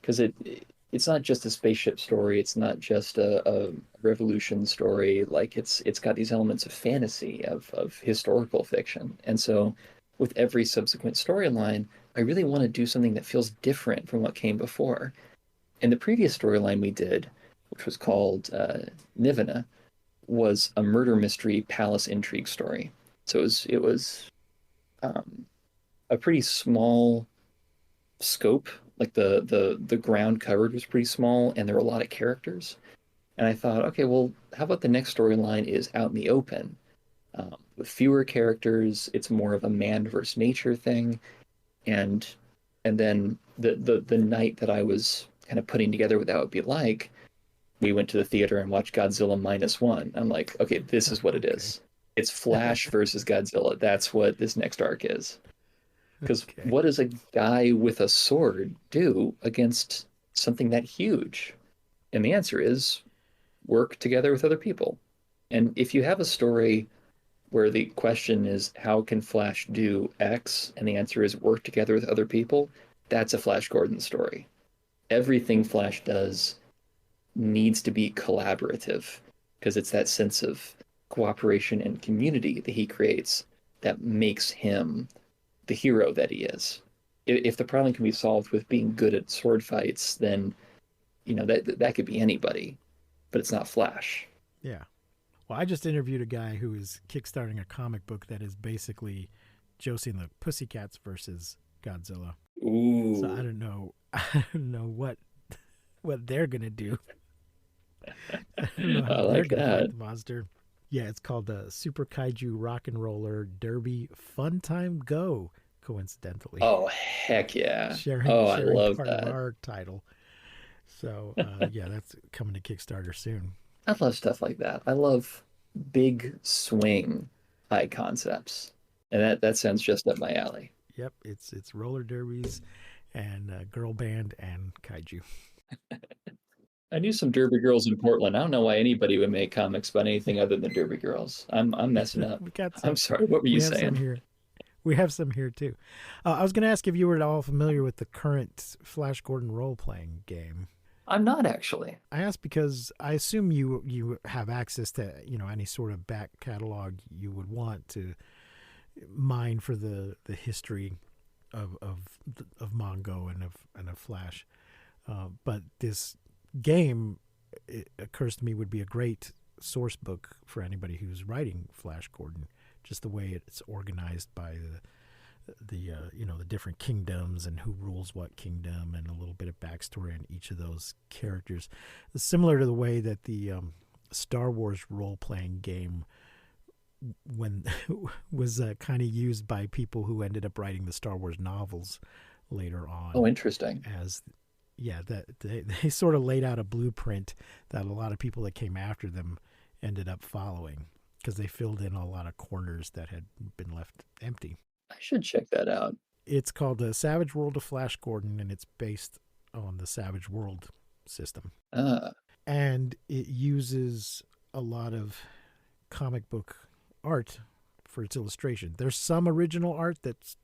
because it's not just a spaceship story. It's not just a revolution story. Like it's got these elements of fantasy, of historical fiction. And so with every subsequent storyline, I really want to do something that feels different from what came before. And the previous storyline we did, which was called Nivana, was a murder mystery palace intrigue story. So it was a pretty small scope. Like the ground covered was pretty small, and there were a lot of characters. And I thought, okay, well, how about the next storyline is out in the open, with fewer characters. It's more of a man versus nature thing, and then the night that I was kind of putting together what that would be like, we went to the theater and watched Godzilla -1. I'm like, okay, this is what it Okay. is. It's Flash versus Godzilla. That's what this next arc is. Because Okay. what does a guy with a sword do against something that huge? And the answer is work together with other people. And if you have a story where the question is, how can Flash do X? And the answer is work together with other people, that's a Flash Gordon story. Everything Flash does needs to be collaborative because it's that sense of cooperation and community that he creates that makes him the hero that he is. If the problem can be solved with being good at sword fights, then that could be anybody, but it's not Flash. Yeah. Well, I just interviewed a guy who is kickstarting a comic book that is basically Josie and the Pussycats versus Godzilla. Ooh. So I don't know. I don't know what they're gonna do. I don't know how I they're like gonna that. fight the monster. Yeah, it's called the Super Kaiju Rock and Roller Derby Fun Time Go. Coincidentally, Oh, heck yeah. sharing Oh, I sharing love part of that. our title. So yeah, that's coming to Kickstarter soon. I love stuff like that. I love big swing high concepts. And that sounds just up my alley. Yep, it's roller derbies and girl band and kaiju. I knew some Derby girls in Portland. I don't know why anybody would make comics about anything other than Derby girls. I'm messing up. We got I'm some. sorry. What were you We have some saying? here. We have some here too. I was going to ask if you were at all familiar with the current Flash Gordon role playing game. I'm not actually. I asked because I assume you have access to any sort of back catalog you would want to mine for the history of Mongo and of Flash. But this game, it occurs to me, would be a great source book for anybody who's writing Flash Gordon. Just the way it's organized by the different kingdoms and who rules what kingdom, and a little bit of backstory on each of those characters. Similar to the way that the Star Wars role playing game when was kind of used by people who ended up writing the Star Wars novels later on. Oh, interesting. As that they sort of laid out a blueprint that a lot of people that came after them ended up following, because they filled in a lot of corners that had been left empty. I should check that out. It's called The Savage World of Flash Gordon, and it's based on the Savage World system. Ah, And it uses a lot of comic book art for its illustration. There's some original art that's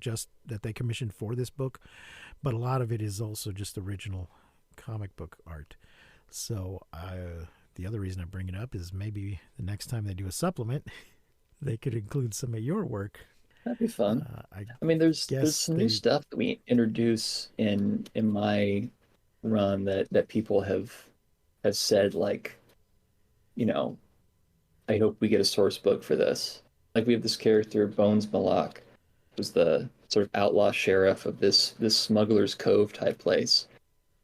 just that they commissioned for this book, but a lot of it is also just original comic book art. So the other reason I bring it up is maybe the next time they do a supplement, they could include some of your work. that'd be fun. I mean, there's guess some new stuff that we introduce in my run that people have said, like, I hope we get a source book for this. Like, we have this character, Bones Malak, who's the sort of outlaw sheriff of this Smuggler's Cove type place,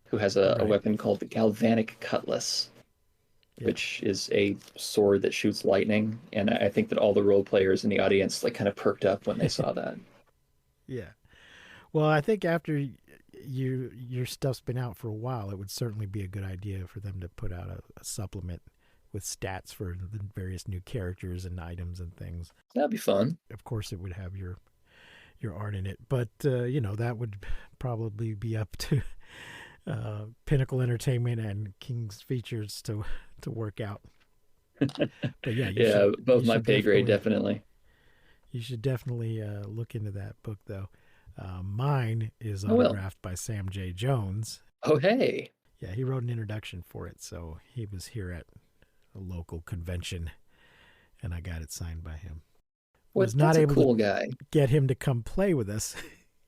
who has a Right. weapon called the Galvanic Cutlass, Yeah. which is a sword that shoots lightning. And I think that all the role players in the audience like kind of perked up when they saw that. Yeah. Well, I think after your stuff's been out for a while, it would certainly be a good idea for them to put out a supplement with stats for the various new characters and items and things. That'd be fun. Of course, it would have your art in it, but that would probably be up to Pinnacle Entertainment and King's Features to work out. But yeah, above my should pay grade, definitely. You should definitely look into that book, though. Mine is I will. autographed by Sam J. Jones. Oh, hey. Yeah, he wrote an introduction for it, so he was here at a local convention, and I got it signed by him. Well, Was not that's a able cool to guy. get him to come play with us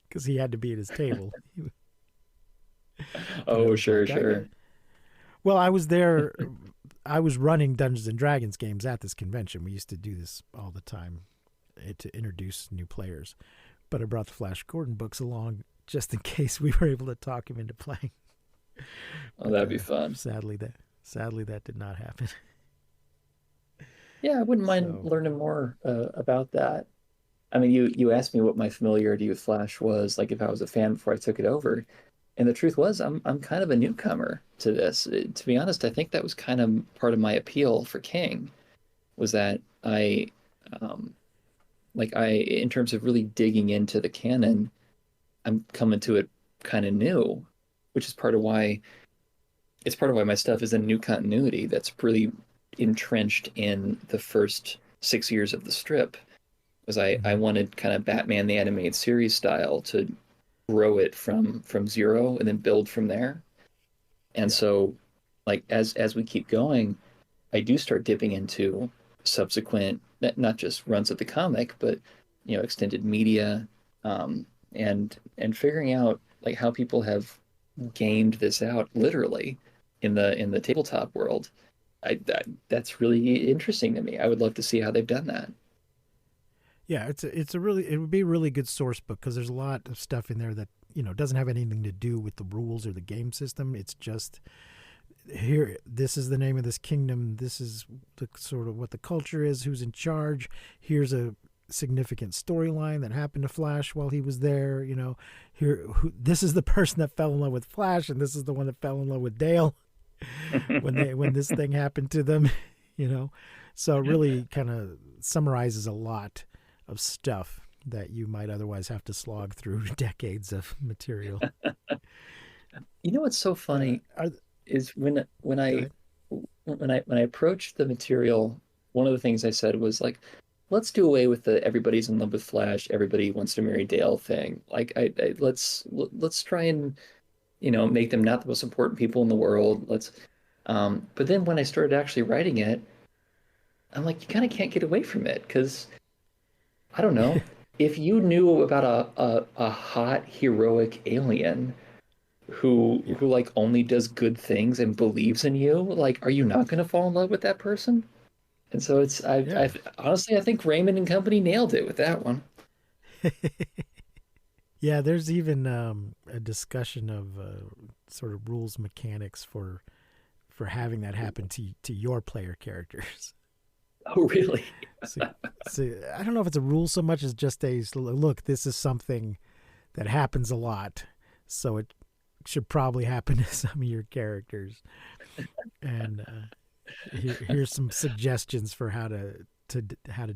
because he had to be at his table. Oh, was sure, like, I sure. got- Well, I was there. I was running Dungeons and Dragons games at this convention. We used to do this all the time to introduce new players. But I brought the Flash Gordon books along just in case we were able to talk him into playing. Oh, that'd be fun. Sadly, that did not happen. Yeah, I wouldn't mind So- learning more about that. I mean, you asked me what my familiarity with Flash was, like if I was a fan before I took it over. And the truth was, I'm kind of a newcomer to this. To be honest, I think that was kind of part of my appeal for King was that um, in terms of really digging into the canon, I'm coming to it kind of new, which is part of why my stuff is in new continuity that's really entrenched in the first 6 years of the strip. Was I wanted kind of Batman the animated series style to grow it from zero and then build from there. And so like as we keep going, I do start dipping into subsequent not just runs of the comic, but extended media, and figuring out like how people have gamed this out literally in the tabletop world. That's really interesting to me. I would love to see how they've done that. Yeah, it would be a really good source book because there's a lot of stuff in there that doesn't have anything to do with the rules or the game system. It's just here. This is the name of this kingdom. This is the sort of what the culture is. Who's in charge? Here's a significant storyline that happened to Flash while he was there. This is the person that fell in love with Flash, and this is the one that fell in love with Dale when this thing happened to them. So it really kind of summarizes a lot of stuff that you might otherwise have to slog through decades of material. What's so funny is when I approached the material, one of the things I said was like, let's do away with the everybody's in love with Flash, everybody wants to marry Dale thing. Like let's try and make them not the most important people in the world. But then when I started actually writing it, I'm like, you kind of can't get away from it because I don't know. If you knew about a hot heroic alien who like only does good things and believes in you, like, are you not going to fall in love with that person? And so I honestly, I think Raymond and company nailed it with that one. Yeah, there's even a discussion of sort of rules mechanics for having that happen to your player characters. Oh, really? so I don't know if it's a rule so much as just a look. This is something that happens a lot, so it should probably happen to some of your characters. And here's some suggestions for how to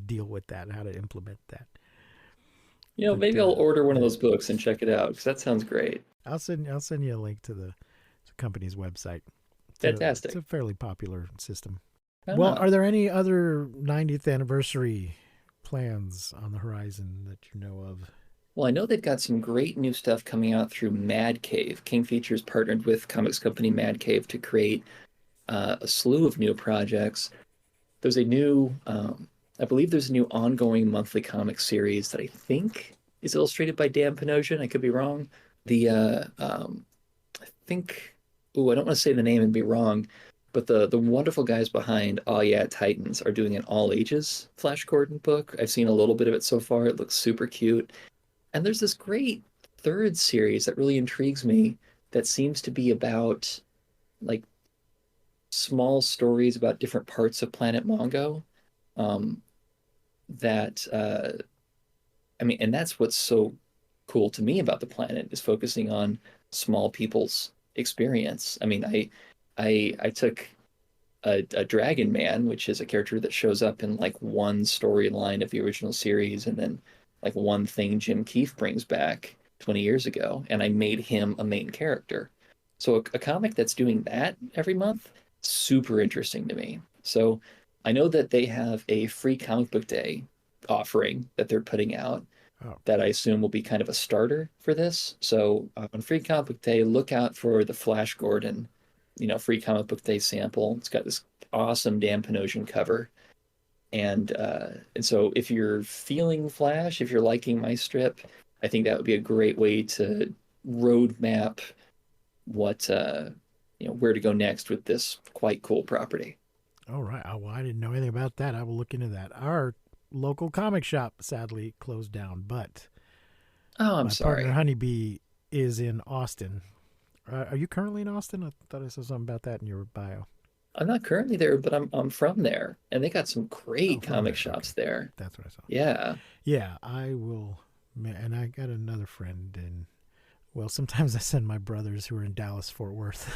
deal with that, how to implement that. Maybe I'll order one of those books and check it out because that sounds great. I'll send you a link to the company's website. Fantastic. It's a fairly popular system. Well, are there any other 90th anniversary plans on the horizon that you know of? Well, I know they've got some great new stuff coming out through Mad Cave. King Features partnered with comics company Mad Cave to create a slew of new projects. There's a new, I believe there's a new ongoing monthly comic series that I think is illustrated by Dan Panosian. I could be wrong. I think, I don't want to say the name and be wrong, but the wonderful guys behind Oh Yeah Titans are doing an all ages Flash Gordon book. I've seen a little bit of it so far. It looks super cute. And there's this great third series that really intrigues me that seems to be about like small stories about different parts of Planet Mongo. And that's what's so cool to me about the planet is focusing on small people's experience. I took a Dragon Man, which is a character that shows up in like one storyline of the original series and then like one thing Jim Keefe brings back 20 years ago, and I made him a main character. So a comic that's doing that every month, super interesting to me. So I know that they have a free comic book day offering that they're putting out that I assume will be kind of a starter for this. So on free comic book day, look out for the Flash Gordon free comic book day sample. It's got this awesome Dan Panosian cover. And so if you're feeling Flash, if you're liking my strip, I think that would be a great way to roadmap what, where to go next with this quite cool property. All right. Oh, well, I didn't know anything about that. I will look into that. Our local comic shop sadly closed down, but I'm my sorry. partner Honeybee is in Austin. Are you currently in Austin? I thought I saw something about that in your bio. I'm not currently there, but I'm from there, and they got some great comic shops there. That's what I saw. Yeah. Yeah, I will. And I got another friend in Well, sometimes I send my brothers who are in Dallas, Fort Worth,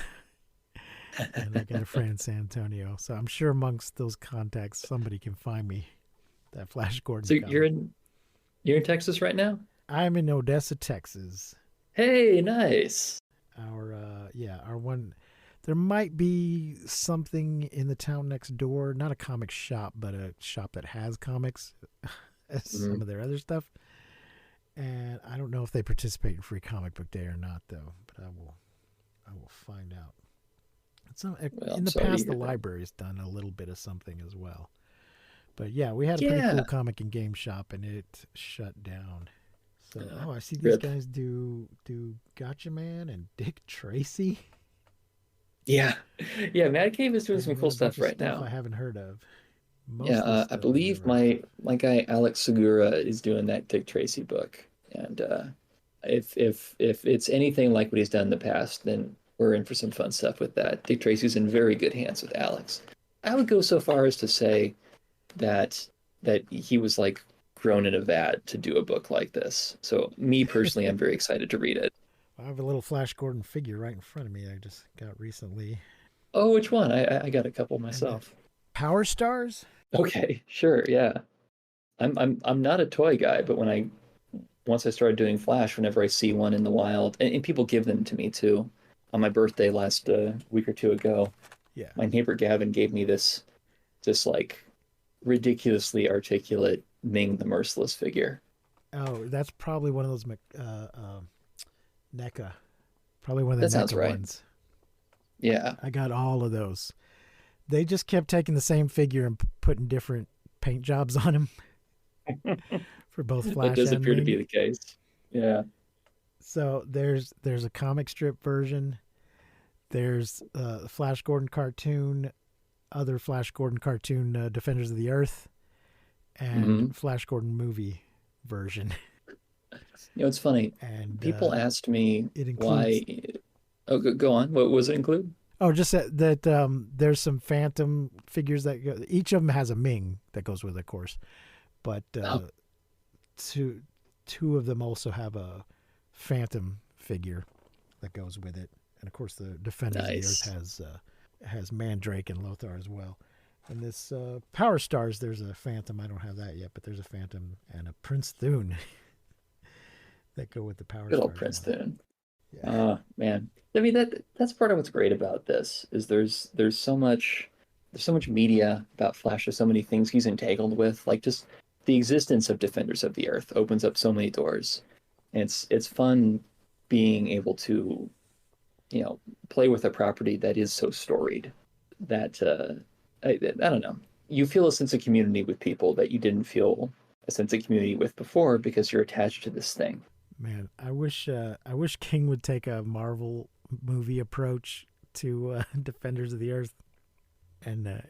and I got a friend in San Antonio. So I'm sure amongst those contacts, somebody can find me that Flash Gordon So comic. you're in Texas right now? I'm in Odessa, Texas. Hey, nice. Our one. There might be something in the town next door, not a comic shop, but a shop that has comics, some of their other stuff. And I don't know if they participate in Free Comic Book Day or not, though. But I will find out. Well, In the sorry to past, the hear that. library's done a little bit of something as well. But yeah, we had a pretty cool comic and game shop, and it shut down. So, I see these Rip. guys do Gotcha Man and Dick Tracy. Yeah. Yeah, Mad Cave is doing some And cool a bunch stuff of right now. I haven't heard of. Most Yeah, of the I stuff I've believe never heard of. my guy Alex Segura is doing that Dick Tracy book, and if it's anything like what he's done in the past, then we're in for some fun stuff with that. Dick Tracy's in very good hands with Alex. I would go so far as to say that he was like grown in a vat to do a book like this. So me personally, I'm very excited to read it. I have a little Flash Gordon figure right in front of me. I just got recently. Oh, which one? I got a couple myself. Power Stars. Okay, sure, yeah. I'm not a toy guy, but once I started doing Flash, whenever I see one in the wild, and people give them to me too. On my birthday last week or two ago, Yeah. my neighbor Gavin gave me this like ridiculously articulate Ming the Merciless figure. Oh, that's probably one of those NECA. Probably one of the That sounds NECA right. ones. Yeah, I got all of those. They just kept taking the same figure and putting different paint jobs on him for both Flash that does and appear to Ming. be the case. Yeah. So there's a comic strip version. There's a Flash Gordon cartoon, other Flash Gordon cartoon, Defenders of the Earth, and Flash Gordon movie version. It's funny. And People asked me it includes. why. Oh, go on. What was it include? Oh, just that there's some Phantom figures that go, each of them has a Ming that goes with it, of course, but two of them also have a Phantom figure that goes with it, and of course the Defenders of the Earth has Mandrake and Lothar as well. And this Power Stars, there's a Phantom. I don't have that yet, but there's a Phantom and a Prince Thune that go with the Power Stars. Good old Prince Thune. Yeah. Man. I mean that's part of what's great about this is there's so much media about Flash. There's so many things he's entangled with. Like just the existence of Defenders of the Earth opens up so many doors. And it's fun being able to, play with a property that is so storied that I don't know. You feel a sense of community with people that you didn't feel a sense of community with before because you're attached to this thing. Man, I wish King would take a Marvel movie approach to Defenders of the Earth and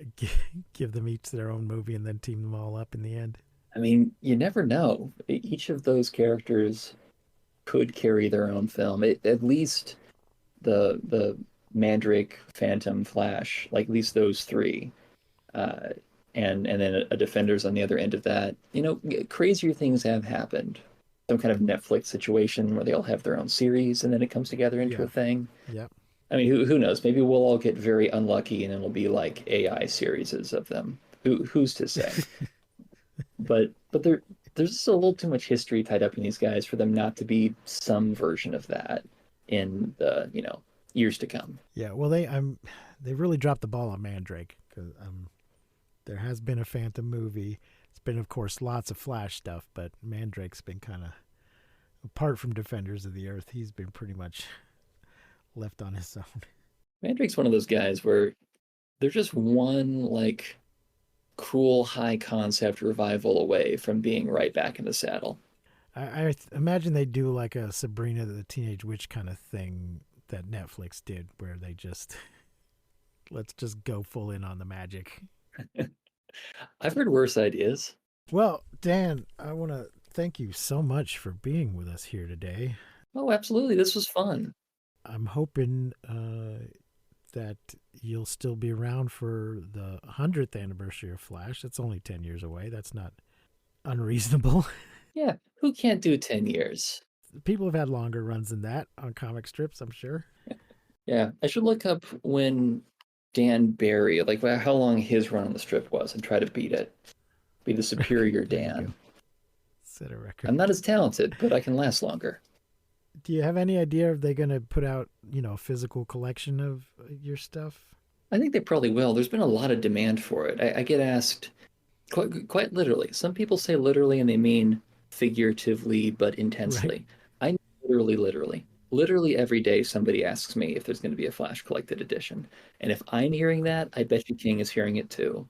give them each their own movie and then team them all up in the end. I mean, you never know. Each of those characters could carry their own film. At least the Mandrake, Phantom, Flash, like at least those three, and then a Defenders on the other end of that. Crazier things have happened. Some kind of Netflix situation where they all have their own series and then it comes together into a thing. Yep. I mean, who knows? Maybe we'll all get very unlucky and it'll be like AI series of them. Who's to say? but there's just a little too much history tied up in these guys for them not to be some version of that in the years to come. Yeah. Well, they really dropped the ball on Mandrake because there has been a Phantom movie. It's been, of course, lots of Flash stuff, but Mandrake's been kind of, apart from Defenders of the Earth, he's been pretty much left on his own. Mandrake's one of those guys where there's just one like cool high concept revival away from being right back in the saddle. I imagine they do like a Sabrina the Teenage Witch kind of thing that Netflix did, where they just let's just go full in on the magic. I've heard worse ideas. Well, Dan, I want to thank you so much for being with us here today. Oh, absolutely. This was fun. I'm hoping that you'll still be around for the 100th anniversary of Flash. It's only 10 years away. That's not unreasonable. Yeah, who can't do 10 years? people have had longer runs than that on comic strips, I'm sure. Yeah, I should look up when Dan Barry, like how long his run on the strip was, and try to beat it. Be the superior There you Dan. go. Set a record. I'm not as talented, but I can last longer. Do you have any idea if they're going to put out, a physical collection of your stuff? I think they probably will. There's been a lot of demand for it. I get asked quite literally. Some people say literally and they mean figuratively but intensely. I mean literally every day somebody asks me if there's going to be a Flash collected edition. And if I'm hearing that, I bet you King is hearing it too.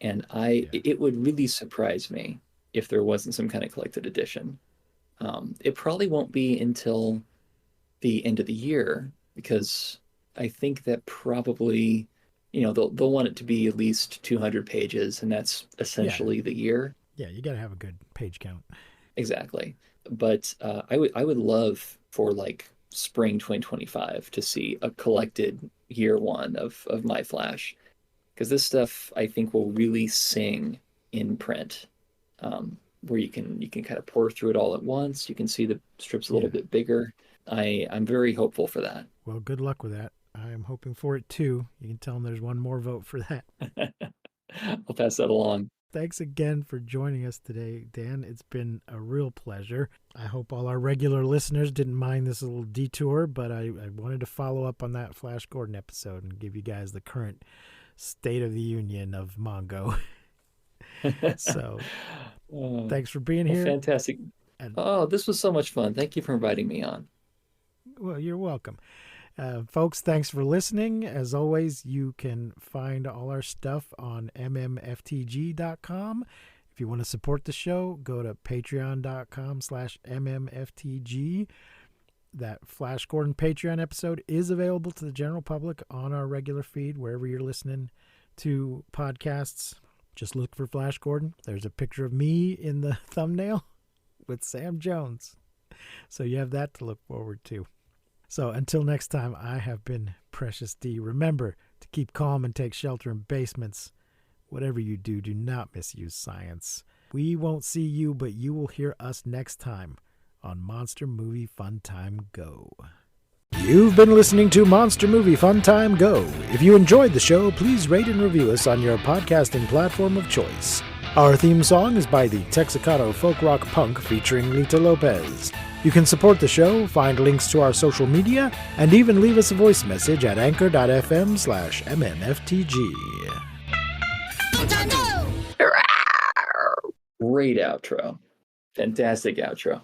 And it would really surprise me if there wasn't some kind of collected edition. It probably won't be until the end of the year, because I think that probably, they'll want it to be at least 200 pages, and that's essentially the year. Yeah, you got to have a good page count. Exactly. But I would love for like spring 2025 to see a collected year one of My Flash, because this stuff I think will really sing in print. Where you can kind of pour through it all at once. You can see the strips a little bit bigger. I'm very hopeful for that. Well, good luck with that. I'm hoping for it too. You can tell them there's one more vote for that. I'll pass that along. Thanks again for joining us today, Dan. It's been a real pleasure. I hope all our regular listeners didn't mind this little detour, but I wanted to follow up on that Flash Gordon episode and give you guys the current state of the union of Mongo. So thanks for being here. Fantastic. This was so much fun. Thank you for inviting me on. Well, you're welcome. Folks, thanks for listening. As always, you can find all our stuff on mmftg.com. If you want to support the show, go to patreon.com/mmftg. That Flash Gordon Patreon episode is available to the general public on our regular feed, wherever you're listening to podcasts. Just look for Flash Gordon. There's a picture of me in the thumbnail with Sam Jones. So you have that to look forward to. So until next time, I have been Precious D. Remember to keep calm and take shelter in basements. Whatever you do, do not misuse science. We won't see you, but you will hear us next time on Monster Movie Fun Time Go. You've been listening to Monster Movie Fun Time Go. If you enjoyed the show, please rate and review us on your podcasting platform of choice. Our theme song is by the Texacato Folk Rock Punk featuring Lita Lopez. You can support the show, find links to our social media, and even leave us a voice message at anchor.fm/mmftg. Great outro. Fantastic outro.